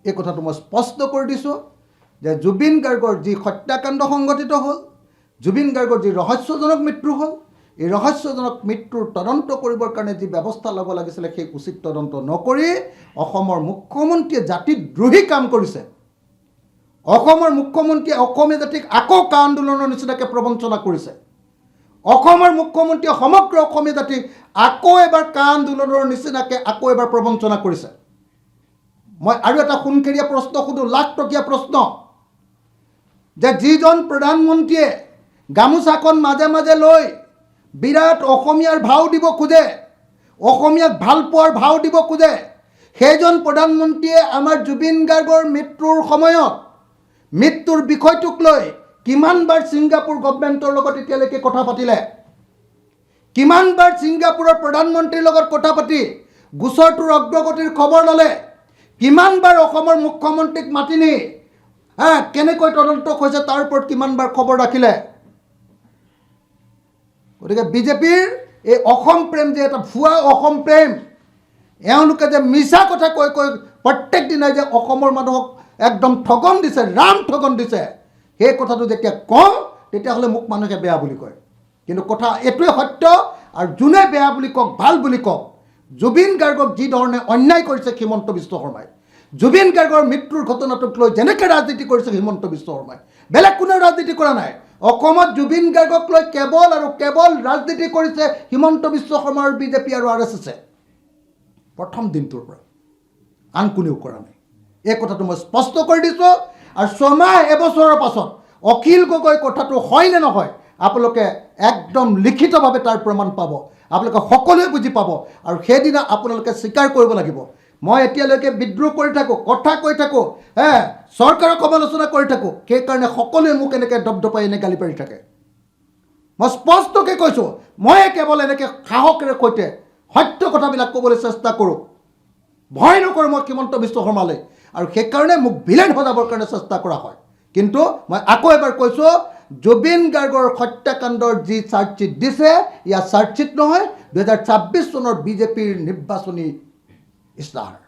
এই কথাটো মই স্পষ্ট কৰি দিছোঁ যে জুবিন গাৰ্গৰ যি হত্যাকাণ্ড সংঘটিত হ'ল, জুবিন গাৰ্গৰ যি ৰহস্যজনক মৃত্যু হ'ল, এই ৰহস্যজনক মৃত্যুৰ তদন্ত কৰিবৰ কাৰণে যি ব্যৱস্থা ল'ব লাগিছিলে সেই উচিত তদন্ত নকৰি অসমৰ মুখ্যমন্ত্ৰীয়ে জাতিদ্ৰোহী কাম কৰিছে। অসমৰ মুখ্যমন্ত্ৰীয়ে অসমীয়া জাতিক আকৌ কা আন্দোলনৰ নিচিনাকৈ প্ৰবঞ্চনা কৰিছে। অসমৰ মুখ্যমন্ত্ৰীয়ে সমগ্ৰ অসমীয়া জাতিক আকৌ এবাৰ কা আন্দোলনৰ নিচিনাকৈ আকৌ এবাৰ প্ৰবঞ্চনা কৰিছে। মই আৰু এটা সোণকেৰীয়া প্ৰশ্ন সোধোঁ, লাখটকীয়া প্ৰশ্ন, যে যিজন প্ৰধানমন্ত্ৰীয়ে গামোচাখন মাজে মাজে লৈ বিৰাট অসমীয়াৰ ভাও দিব খোজে, অসমীয়াক ভাল পোৱাৰ ভাও দিব খোজে, সেইজন প্ৰধানমন্ত্ৰীয়ে আমাৰ জুবিন গাৰ্গৰ মৃত্যুৰ সময়ত মৃত্যুৰ বিষয়টোক লৈ কিমানবাৰ ছিংগাপুৰ গভৰ্ণমেণ্টৰ লগত এতিয়ালৈকে কথা পাতিলে, কিমানবাৰ ছিংগাপুৰৰ প্ৰধানমন্ত্ৰীৰ লগত কথা পাতি গোচৰটোৰ অগ্ৰগতিৰ খবৰ ল'লে, কিমানবাৰ অসমৰ মুখ্যমন্ত্ৰীক মাতি নি কেনেকৈ তদন্ত হৈছে তাৰ ওপৰত কিমানবাৰ খবৰ ৰাখিলে। গতিকে বিজেপিৰ এই অসম প্ৰেম যে এটা ভুৱা অসম প্ৰেম, এওঁলোকে যে মিছা কথা কৈ কৈ প্ৰত্যেক দিনাই যে অসমৰ মানুহক একদম ঠগন দিছে, ৰাম ঠগন দিছে, সেই কথাটো যেতিয়া কওঁ তেতিয়াহ'লে মোক মানুহে বেয়া বুলি কয়। কিন্তু কথা এইটোৱে সত্য, আৰু যোনে বেয়া বুলি কওক ভাল বুলি কওক, জুবিন গাৰ্গক যি ধৰণে অন্যায় কৰিছে হিমন্ত বিশ্ব শৰ্মাই, জুবিন গাৰ্গৰ মৃত্যুৰ ঘটনাটোক লৈ যেনেকৈ ৰাজনীতি কৰিছে হিমন্ত বিশ্ব শৰ্মাই, বেলেগ কোনেও ৰাজনীতি কৰা নাই। অসমত জুবিন গাৰ্গক লৈ কেৱল আৰু কেৱল ৰাজনীতি কৰিছে হিমন্ত বিশ্ব শৰ্মাৰ বিজেপি আৰু RSSে প্ৰথম দিনটোৰ পৰা, আন কোনেও কৰা নাই। এই কথাটো মই স্পষ্ট কৰি দিছোঁ। আৰু ছমাহ এবছৰৰ পাছত অখিল গগৈ কথাটো হয় নে নহয় আপোনালোকে একদম লিখিতভাৱে তাৰ প্ৰমাণ পাব, আপোনালোকে সকলোৱে বুজি পাব, আৰু সেইদিনা আপোনালোকে স্বীকাৰ কৰিব লাগিব। মই এতিয়ালৈকে বিদ্ৰোহ কৰি থাকোঁ, কথা কৈ থাকোঁ, চৰকাৰক সমালোচনা কৰি থাকোঁ, সেইকাৰণে সকলোৱে মোক এনেকৈ দপদপাই এনে গালি পাৰি থাকে। মই স্পষ্টকৈ কৈছোঁ, মই কেৱল এনেকৈ সাহসেৰে সৈতে সত্য কথাবিলাক ক'বলৈ চেষ্টা কৰোঁ, ভয় নকৰোঁ মই হিমন্ত বিশ্ব শৰ্মালৈ, আৰু সেইকাৰণে মোক ভিলেন সজাবৰ কাৰণে চেষ্টা কৰা হয়। কিন্তু মই আকৌ এবাৰ কৈছোঁ, জুবিন গাৰ্গৰ হত্যাকাণ্ডৰ যি চাৰ্জশ্বিট দিছে, ইয়াৰ চাৰ্জশ্বিট নহয় 2026 চনৰ বিজেপিৰ নিৰ্বাচনী ইস্তাহাৰ।